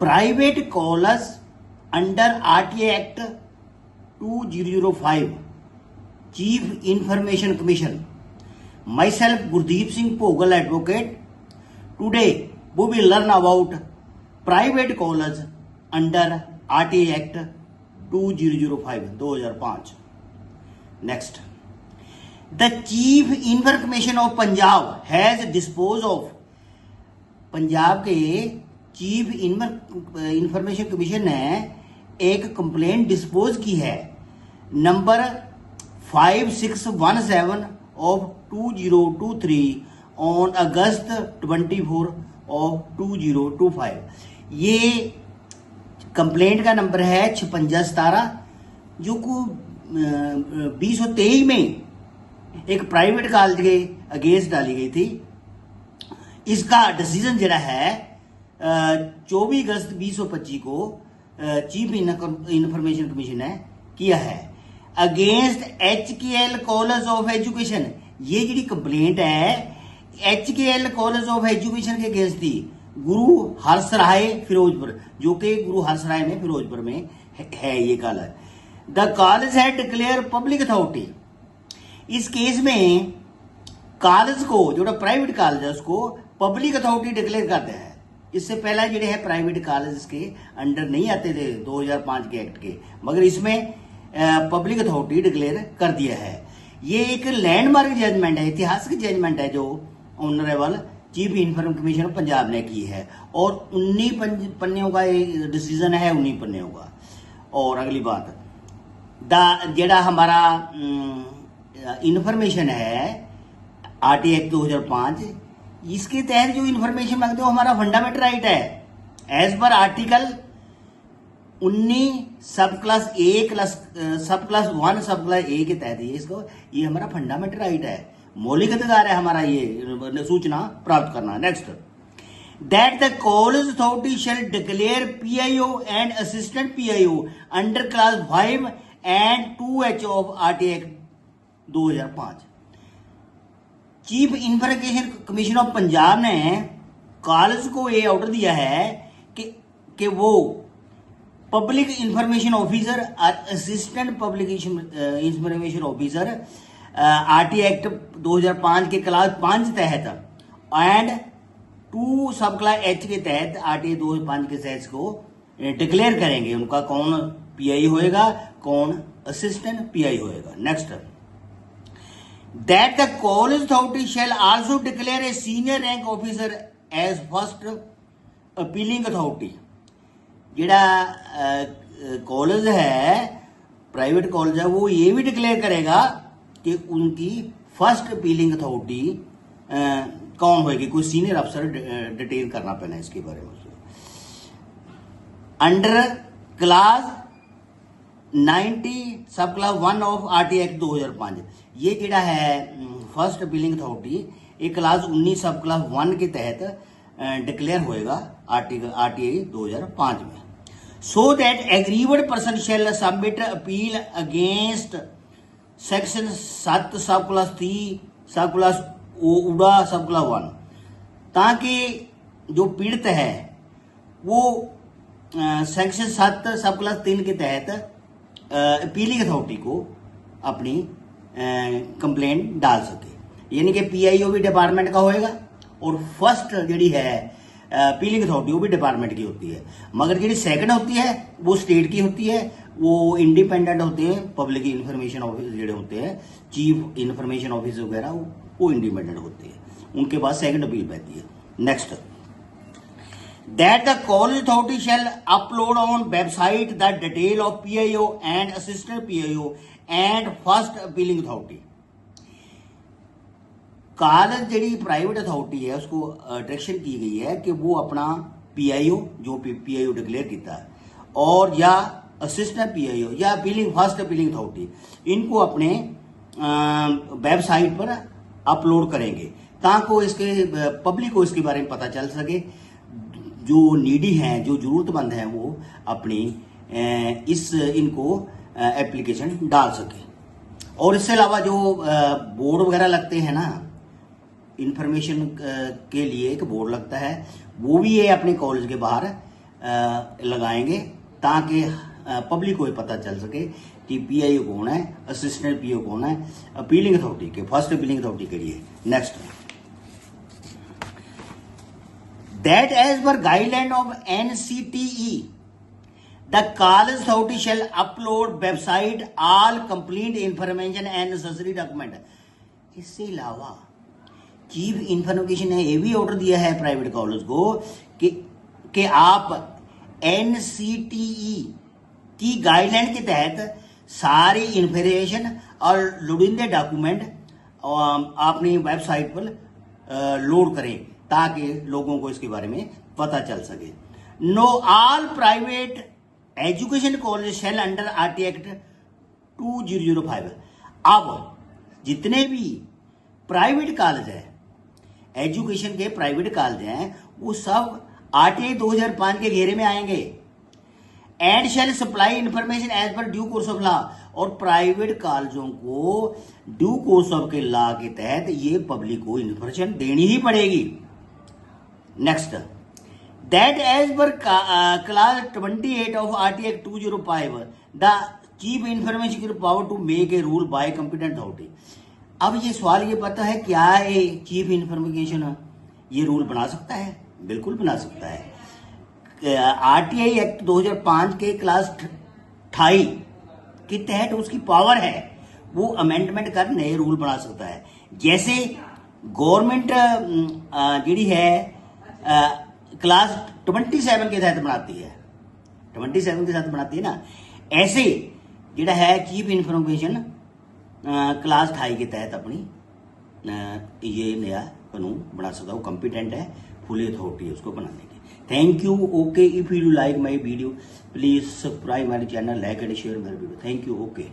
Private college under RTA act 2005, chief information commission, myself Gurdeep Singh Bhogal advocate. Today we will learn about private college under RTA Act 2005. Next, the Chief Information Commission of Punjab has disposed of, Punjab के chief information commission ने एक complaint dispose की है number 5617 of 2023 on August 24 of 2025. ये complaint का number है 5617, जो को 2023 में एक प्राइवेट कॉलेज के अगेंस्ट डाली गई थी। इसका डिसीजन जरा है 24 अगस्त 2025 को चीफ इंफॉर्मेशन कमीशन ने किया है against HKL college of education. ये जी कंप्लेंट है HKL कॉलेज ऑफ एजुकेशन के अगेंस्ट थी गुरु हरसराय फिरोजपुर, जो कि गुरु हरसराय में फिरोजपुर में है ये कॉलेज। द कॉलेज है डिक्लेयर पब्लिक अथॉरिटी। इस केस में कॉलेज को, जो प्राइवेट कॉलेज है, उसको पब्लिक अथॉरिटी डिक्लेयर करते हैं। इससे पहला जो है प्राइवेट कॉलेज के अंडर नहीं आते थे 2005 के एक्ट के, मगर इसमें पब्लिक अथॉरिटी डिक्लेयर कर दिया है। ये एक लैंडमार्क जजमेंट है, ऐतिहासिक जजमेंट है जो honourable chief information commission of Punjab ने की है, और 19 पन्नियों का ये डिसीजन है, 19 पन्नियों का। और अगली बात, जेड़ा हमारा इंफॉर्मेशन है RTA एक्ट 2005, इसके तहत जो इंफॉर्मेशन मांगते हो हमारा फंडामेंटल राइट है। एज पर आर्टिकल 19 सब क्लास A सब क्लास 1 सब क्लास A के तहत ये हमारा फंडामेंटल राइट है, मौलिक अधिकार है हमारा ये सूचना प्राप्त करना। Next, that the college authority shell declare PIO and assistant PIO under class 5 and 2H of RTA act 2005। Chief information commission of Punjab ने कॉलेज को ये ऑर्डर दिया है कि वो पब्लिक इंफॉर्मेशन ऑफिसर और assistant public information officer RTA act 2005 के class 5 तहत एंड 2 सब क्लास H के तहत RTA 2005 के सेट्स को डिक्लेयर करेंगे। उनका कौन PI होएगा, कौन असिस्टेंट PI होएगा। Next, that the college authority shall also declare a senior rank officer as first appealing authority। जेड़ा कॉलेज है, प्राइवेट कॉलेज है, वो ये भी डिक्लेयर करेगा कि उनकी फर्स्ट अपीलिंग अथॉरिटी कौन होगी, कोई सीनियर अफसर डिटेल करना पैना इसके बारे में। अंडर क्लास 90 सब क्लास 1 ऑफ RTA एक्ट 2005, ये जेड़ा है फर्स्ट अपीलिंग अथॉरिटी, ये क्लास 19 सब क्लास 1 के तहत डिक्लेयर होएगा RTA 2005 में। So that aggrieved person shall submit appeal against section 7 sub class 3 सब क्लास उड़ा सब क्लास 1, ताकि जो पीड़ित है वो सेक्शन 7 सब क्लास 3 के तहत अपीलिंग अथॉरिटी को अपनी कंप्लेंट डाल सके। यानी कि PIO भी डिपार्टमेंट का होएगा और फर्स्ट जी है अपीलिंग अथॉरिटी वो भी डिपार्टमेंट की होती है, मगर जी सेकंड होती है वो स्टेट की होती है, वो इंडिपेंडेंट होते हैं। पब्लिक इंफॉर्मेशन ऑफिस जो होते हैं, चीफ इंफॉर्मेशन ऑफिस वगैरह, वो इंडिपेंडेंट होते हैं, उनके पास सेकंड अपील रहती है। Next, that the college authority shall upload on website the detail of PIO and assistant PIO and first appealing authority। College जी प्राइवेट अथॉरिटी है उसको डायरेक्शन की गई है कि वो अपना PIO जो PIO डिक्लेयर किया है, और या असिस्टेंट PIO या अपीलिंग फर्स्ट अपीलिंग अथॉरिटी, इनको अपने वेबसाइट पर अपलोड करेंगे ताकि इसके पब्लिक को इसके बारे में पता चल सके। जो नीडी हैं, जो जरूरतमंद हैं, वो अपनी इनको एप्लीकेशन डाल सके। और इससे अलावा जो बोर्ड वगैरह लगते हैं ना, इंफॉर्मेशन के लिए एक बोर्ड लगता है, वो भी ये अपने कॉलेज के बाहर लगाएंगे ताकि पब्लिक को पता चल सके कि पीआईओ कौन है, असिस्टेंट पीओ कौन है, अपीलिंग अथॉरिटी के फर्स्ट अपीलिंग अथॉरिटी के लिए। Next, that as per guideline of NCTE the college authority shall upload website all complete information and necessary document. इससे अलावा चीफ इंफॉर्मेशन ने ये भी ऑर्डर दिया है प्राइवेट कॉलेज को कि आप NCTE की गाइडलाइन के तहत सारी इंफॉर्मेशन और लोडिंदे डॉक्यूमेंट अपनी वेबसाइट पर लोड करें ताकि लोगों को इसके बारे में पता चल सके। No all private education college shall under RT act 2005। अब जितने भी प्राइवेट कॉलेज है, एजुकेशन के प्राइवेट कॉलेज हैं, वो सब RT 2005 के घेरे में आएंगे। And shall supply information as per due course of law. और प्राइवेट कॉलेजों को ड्यू कोर्स ऑफ के लॉ के तहत ये पब्लिक को इंफॉर्मेशन देनी ही पड़ेगी। Next, that as per class 28 of RT act 205 the chief information power to make a rule by competent authority. अब ये सवाल ये पता है क्या ये चीफ इंफॉर्मेशन ये रूल बना सकता है? बिल्कुल बना सकता है। RTI एक्ट 2005 के क्लास 28 के तहत उसकी पावर है, वो अमेंडमेंट कर नए रूल बना सकता है। जैसे गवर्नमेंट जी है क्लास 27 के तहत बनाती है, 27 के साथ बनाती है ना, ऐसे जिहड़ा है चीफ इंफॉर्मेशन क्लास 28 के तहत अपनी ये नया कानून बना सकता है। वो कॉम्पिटेंट है, फुली अथॉरिटी है उसको बनाने की। Thank you. Okay, if you like my video please subscribe my channel, like and share my video. Thank you. Okay.